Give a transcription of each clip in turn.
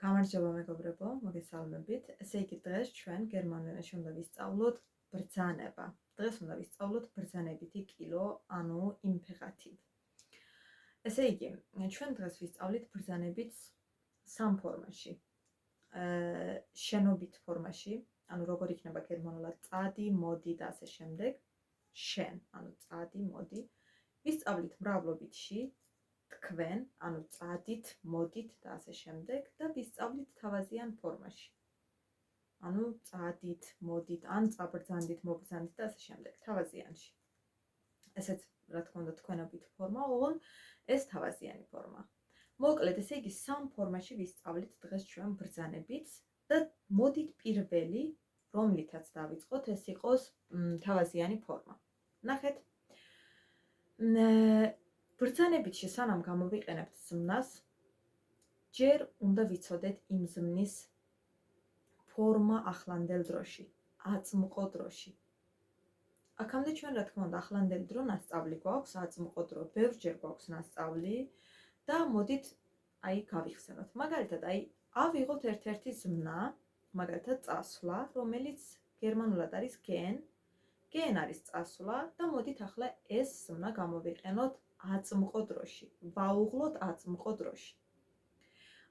გამარჯობა მეგობრებო, მოგესალმებით. ესე იგი დღეს ჩვენ გერმანულ ენაში უნდა ვისწავლოთ ბრძანება. დღეს უნდა ვისწავლოთ ბრძანებითი კილო, ანუ იმპერატივ. ესე იგი, ჩვენ დღეს ვისწავლით ბრძანებით სამ ფორმაში. შენობით ფორმაში, ანუ როგორ იქნება გერმანულად წადი, მოდი და ასე შემდეგ. შენ, ანუ წადი, მოდი. ვისწავლით მრავლობითში, თქვენ, ანუ წადით, მოდით და ასე შემდეგ და ვისწავლით თავაზიან ფორმაში. ანუ წადით, მოდით, ან წაბრძანდით, მობრძანდით და ასე შემდეგ, თავაზიანში. ესეც, რა თქმა უნდა, თქვენობით ფორმა, ოღონდ ეს თავაზიანი ფორმა. მოკლედ, ესე იგი, სამ ფორმაში ვისწავლით დღეს ჩვენ ბრძანებით და მოდით პირველი, რომლითაც დავიწყოთ, ეს იყოს თავაზიანი ფორმა. ნახეთ. ბრძანებითში სანამ გამოვიყენებთ ზმნას, ჯერ უნდა ვიცოდეთ იმ ზმნის ფორმა ახლანდელ დროში, აწმყო დროში. აქამდე ჩვენ რა თქმა უნდა ახლანდელი დრო ნასწავლი გვაქვს, აწმყო დრო ბევრჯერ გვაქვს ნასწავლი და მოდით აი გავიხსენოთ. მაგალითად, აი ავიღოთ ერთ-ერთი ზმნა, მაგალითად წასვლა, რომელიც გერმანულად არის gehen, gehen არის წასვლა და მოდით ახლა ეს ზმნა გამოვიყენოთ აწმყო დროში, ვაუღლოთ აწმყო დროში.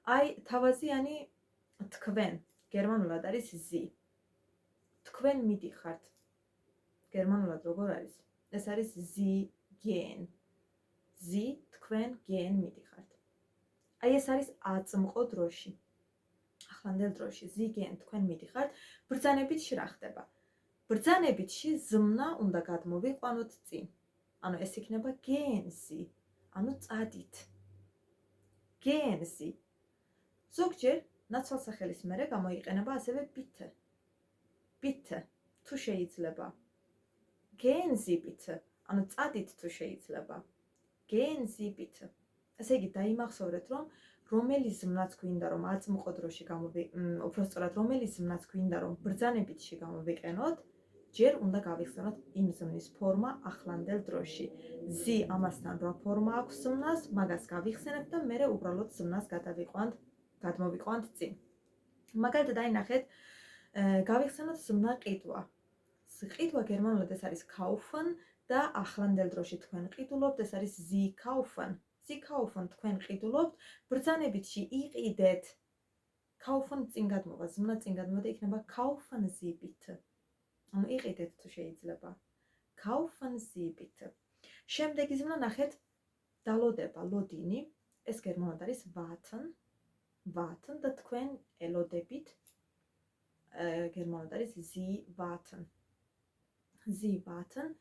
აი თავაზიანი თქვენ, გერმანულად არის Sie. თქვენ მიდიხართ. გერმანულად როგორ არის? ეს არის Sie gehen. Sie თქვენ gehen მიდიხართ. აი ეს არის აწმყო დროში. ახლანდელ დროში Sie gehen თქვენ მიდიხართ. ბრძანებითში რა ხდება? ბრძანებითში ზმნა უნდა გადმოვიყვანოთ წინ. ანუ ეს იქნება gehen Sie, ანუ წადით. gehen Sie. ზოგჯერ ნაცვალსახელის მერე გამოიყენება ასევე bitte. bitte, თუ შეიძლება. gehen Sie bitte, ანუ წადით თუ შეიძლება. gehen Sie bitte. ესე იგი, დაიმახსოვრეთ, რომ რომელი ზმნაც გვინდა, რომ აწმყო დროში უпростоრად რომელი ზმნაც გვინდა, რომ ბრძანებითში გამოვიყენოთ, ჯერ უნდა გავიხსენოთ იმ ზმნის ფორმა ახლანდელ დროში. Sie ამასთან რა ფორმა აქვს ზმნას, მაგას გავიხსენებთ და მერე უბრალოდ ზმნას გადმოვიყვანთ წინ. მაგალითად, აი ნახეთ, გავიხსენოთ ზმნა ყიდვა. ყიდვა გერმანულად ეს არის kaufen და ახლანდელ დროში თქვენ ყიდულობთ, ეს არის Sie kaufen. Sie kaufen თქვენ ყიდულობთ, ბრძანებითში იყიდეთ. kaufen წინ გადმოვა, ზმნა წინ გადმოვა და იქნება kaufen Sie bitte. ანუ იყიდეთ თუ შეიძლება. kaufen Sie bitte. შემდეგი ზმნა ნახეთ, დალოდება, ლოდინი, ეს გერმანულად არის warten. warten და თქვენ ელოდებით. გერმანულად არის Sie warten. Sie warten.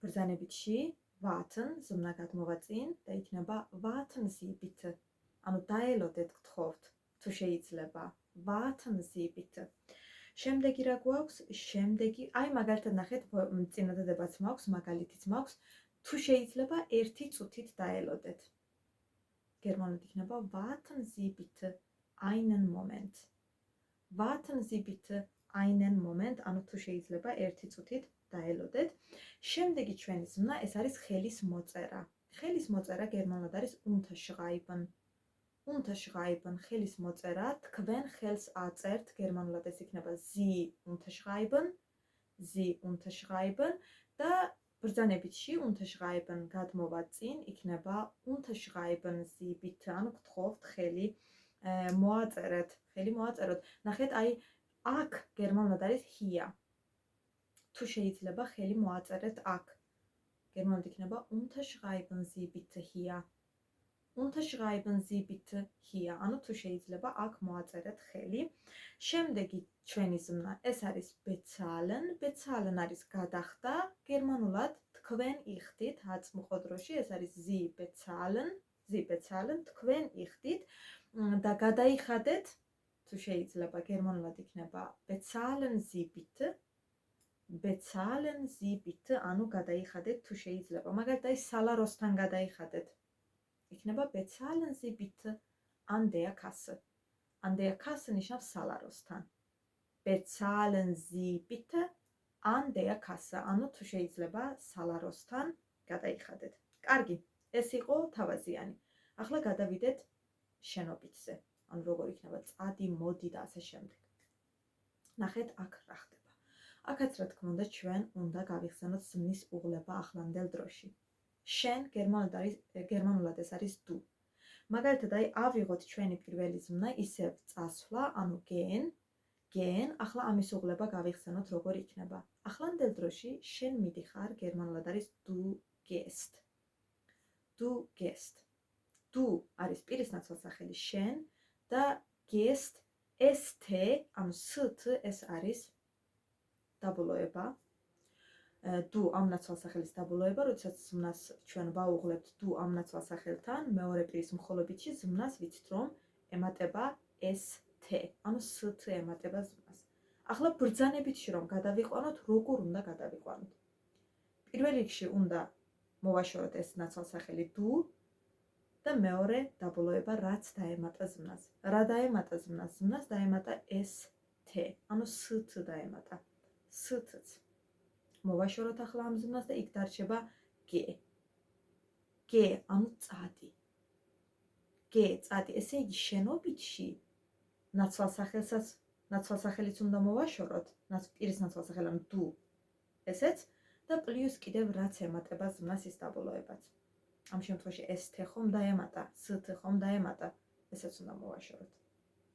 ბრძანებითში warten, ზმნა გადმოვა წინ და იქნება warten Sie bitte. ანუ დაელოდეთ გთხოვთ, თუ შეიძლება. warten Sie bitte. შემდეგი რა გვაქვს? შემდეგი, აი მაგალითად ნახეთ, წინადადებაც მაქვს, მაგალითიც მაქვს, თუ შეიძლება 1 წუთით დაელოდეთ. გერმანულად იქნება warten Sie bitte einen Moment. warten Sie bitte einen Moment, ანუ თუ შეიძლება 1 წუთით დაელოდეთ. შემდეგი ჩვენი ზმნა ეს არის ხელის მოწერა. ხელის მოწერა გერმანულად არის unterschreiben. unterschreiben ხელის მოწერა, თქვენ ხელს აწერთ, გერმანულად ეს იქნება Sie unterschreiben. Sie unterschreiben და ბრძანებითში unterschreiben გადმოვა წინ იქნება unterschreiben Sie bitte, ანუ გთხოვთ ხელი მოაწერეთ, ხელი მოაწეროთ. ნახეთ, აი აქ გერმანულად არის hier. თუ შეიძლება ხელი მოაწერეთ აქ. გერმანულად იქნება unterschreiben Sie bitte hier. unterschreiben Sie bitte hier. ანუ თუ შეიძლება აქ მოაწერეთ ხელი. შემდეგი ჩვენი ზმნა ეს არის bezahlen. bezahlen არის გადახდა. გერმანულად თქვენ იხდით აწმყო დროში, ეს არის Sie bezahlen. Sie bezahlen, თქვენ იხდით და გადაიხადეთ, თუ შეიძლება გერმანულად იქნება bezahlen Sie bitte. bezahlen Sie bitte, ანუ გადაიხადეთ თუ შეიძლება. მაგალითად, აი სალაროსთან გადაიხადეთ. იქნება bezahlen Sie bitte an der Kasse. an der Kasse ნიშნავს სალაროსთან. bezahlen Sie bitte an der Kasse, ანუ თუ შეიძლება სალაროსთან გადაიხადეთ. კარგი, ეს იყო თავაზიანი. ახლა გადავიდეთ შენობითზე. ანუ როგორ იქნება წადი, მოდი და ასე შემდეგ. ნახეთ აქ რა ხდება. აქაც რა თქმა უნდა ჩვენ უნდა გავიხსენოთ ზმნის უღლება ახლანდელ დროში. შენ გერმანულად ეს არის du. მაგალითად აი ავიღოთ ჩვენი პირველი ზმნა ისევ წასვლა, ანუ gehen, ახლა ამის უღლება გავიხსენოთ როგორ იქნება. ახლანდელ დროში შენ მიდიხარ, გერმანულად არის du gehst. Du gehst. Du არის პირის ნაცვალსახელი შენ და gehst st, ანუ st ეს არის დაბოლოება. Du ამ ნაცვალსახელის დაბოლოება, როდესაც ზმნას ჩვენ ვაუღლებთ du ამ ნაცვალსახელთან, მეორე პირის მხოლობითში ზმნას ვიცით რომ ემატება st, ანუ st ემატება ზმნას. ახლა ბრძანებითში რომ გადავიყვანოთ, როგორ უნდა გადავიყვანოთ? პირველ რიგში უნდა მოვაშოროთ ეს ნაცვალსახელი du და მეორე დაბოლოება რაც დაემატა ზმნას. რა დაემატა ზმნას? ზმნას დაემატა st, ანუ st დაემატა. st-ც. მოვაშოროთ ახლა ამ ზმნას და იქ დარჩება ge. ge, ანუ წადი. ge, წადი. ესე იგი შენობითში ნაცვალსახელიც უნდა მოვაშოროთ, პირის ნაცვალსახელი ანუ du. ესეც და პლუს კიდევ რაც ემატება ზმნას ის დაბოლოებაც. ამ შემთხვევაში st ხომ დაემატა, st ხომ დაემატა, ესეც უნდა მოვაშოროთ.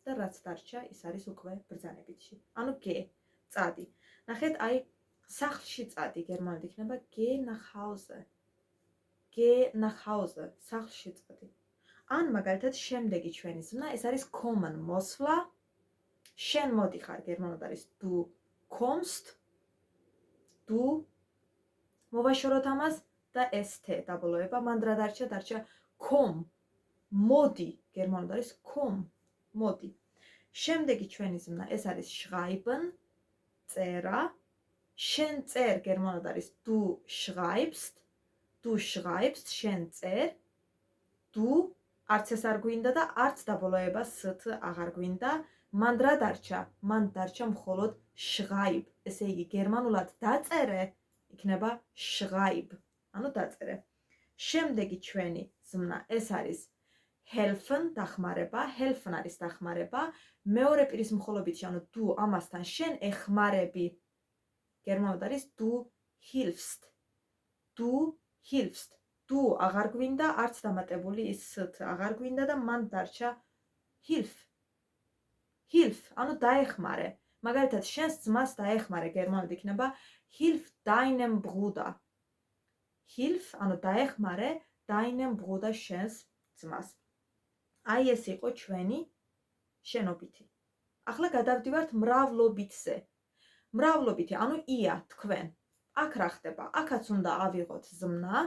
და რაც დარჩა, ის არის უკვე ბრძანებითში. ანუ ge, წადი. ნახეთ, აი სახლში წადი გერმანულად იქნება geh nach Hause. Geh nach Hause, სახლში წადი. ან მაგალითად შემდეგი ჩვენი ზმნა, ეს არის kommen, მოსვლა. შენ მოდიხარ, გერმანულად არის du kommst. Du მოვაშოროთ ამას და st დაბოლოება, მან რა დარჩა komm. მოდი, გერმანულად არის komm, მოდი. შემდეგი ჩვენი ზმნა, ეს არის schreiben, წერა. შენ წერ, გერმანულად არის du schreibst. Du schreibst, შენ წერ. Du არც ეს არ გვინდა და არც დაბოლოება st აღარ გვინდა. მან რა დარჩა? მან დარჩა მხოლოდ schreib. ესე იგი გერმანულად დაწერე იქნება schreib, ანუ დაწერე. შემდეგი ჩვენი ზმნა, ეს არის helfen, დახმარება. helfen არის დახმარება. მეორე პირის მხოლობითში, ანუ du ამასთან შენ ეხმარები. გერმანულად არის du hilfst. Du hilfst. Du აღარ გვინდა, არც დამატებული ის st აღარ გვინდა და მან დარჩა hilf. hilf, ანუ დაეხმარე. მაგალითად, შენს ძმას დაეხმარე, გერმანულად იქნება hilf deinem Bruder. hilf, ანუ დაეხმარე deinem Bruder შენს ძმას. აი ეს იყო ჩვენი შენობითი. ახლა გადავდივართ მრავლობითზე. მრავლობითი, ანუ ია, თქვენ. აქ რა ხდება? აქაც უნდა ავიღოთ ზმნა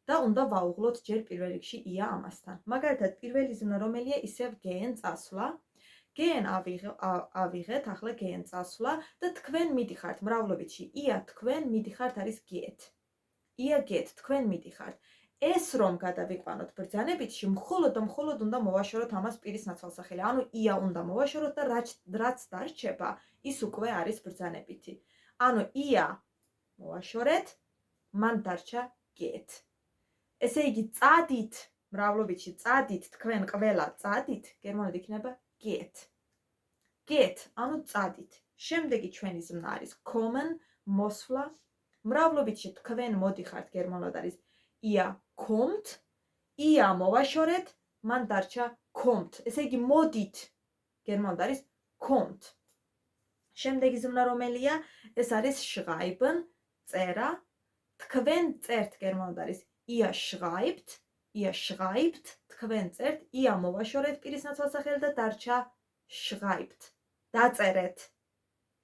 და უნდა ვაუღლოთ ჯერ პირველ რიგში ია ამასთან. მაგალითად, პირველი ზმნა რომელია, ისევ gehen წასვლა. gehen ავიღეთ, ახლა gehen წასვლა და თქვენ მიდიხართ მრავლობითში. ია, თქვენ მიდიხართ არის geht. ია geht, თქვენ მიდიხართ. ეს რომ გადავიყვანოთ ბრძანებითში, მხოლოდ უნდა მოვაშოროთ ამას პირის ნაცვალსახელი. ანუ ია უნდა მოვაშოროთ და რაც დარჩება, ის უკვე არის ბრძანებითი. ანუ ია მოვაშორეთ, მან დარჩა geht. ესე იგი წადით, მრავლობითში წადით, თქვენ ყველა წადით, გერმანულად იქნება geht. geht, ანუ წადით. შემდეგი ჩვენი ზმნა არის kommen, მოსვლა. მრავლობითში თქვენ მოდიხართ, გერმანულად არის ihr kommt. ია მოვაშორეთ, მან დარჩა kommt. ესე იგი მოდით, გერმანულად არის kommt. შემდეგი ზმნა რომელია, ეს არის schreiben, წერა. თქვენ წერთ, გერმანულად არის ihr schreibt. ihr schreibt, თქვენ წერთ, ია მოვაშორეთ პირის ნაცვალსახელი და დარჩა schreibt. დაწერეთ.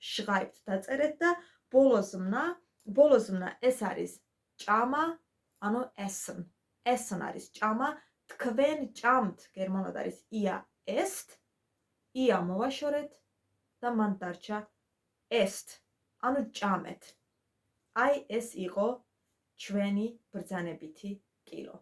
schreibt, დაწერეთ და ბოლო ზმნა ეს არის ჭამა, ანუ essen. essen არის ჭამა. თქვენ ჭამთ, გერმანულად არის ihr esst. ია მოვაშორეთ და მან დარჩა esst, ანუ ჭამეთ. აი ეს იყო ჩვენი ბრძანებითი კილო.